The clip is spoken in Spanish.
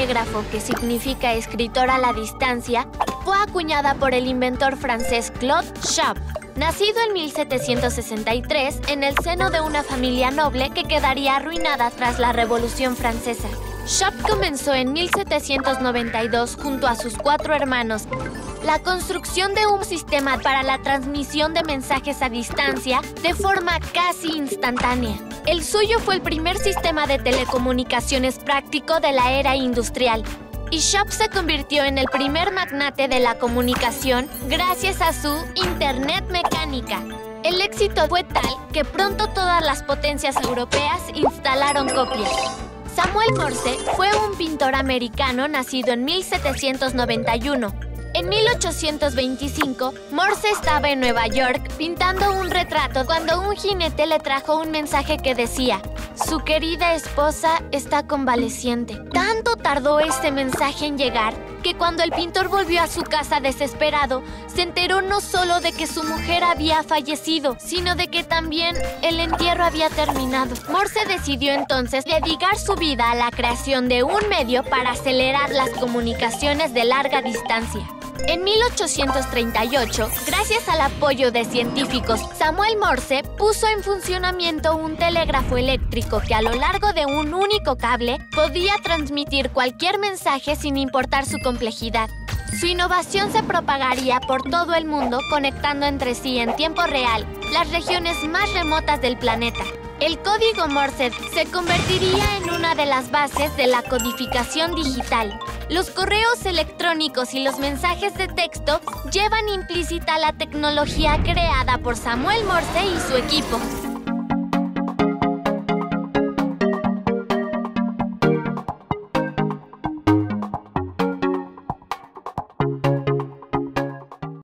telégrafo, que significa escritor a la distancia, fue acuñada por el inventor francés Claude Schwab. Nacido en 1763 en el seno de una familia noble que quedaría arruinada tras la Revolución Francesa. Schwab comenzó en 1792 junto a sus 4 hermanos la construcción de un sistema para la transmisión de mensajes a distancia de forma casi instantánea. El suyo fue el primer sistema de telecomunicaciones práctico de la era industrial, y Schwab se convirtió en el primer magnate de la comunicación gracias a su Internet mecánica. El éxito fue tal que pronto todas las potencias europeas instalaron copias. Samuel Morse fue un pintor americano nacido en 1791. En 1825, Morse estaba en Nueva York pintando un retrato cuando un jinete le trajo un mensaje que decía: su querida esposa está convaleciente. Tanto tardó este mensaje en llegar que cuando el pintor volvió a su casa desesperado, se enteró no solo de que su mujer había fallecido, sino de que también el entierro había terminado. Morse decidió entonces dedicar su vida a la creación de un medio para acelerar las comunicaciones de larga distancia. En 1838, gracias al apoyo de científicos, Samuel Morse puso en funcionamiento un telégrafo eléctrico que a lo largo de un único cable podía transmitir cualquier mensaje sin importar su complejidad. Su innovación se propagaría por todo el mundo, conectando entre sí en tiempo real las regiones más remotas del planeta. El código Morse se convertiría en una de las bases de la codificación digital. Los correos electrónicos y los mensajes de texto llevan implícita la tecnología creada por Samuel Morse y su equipo.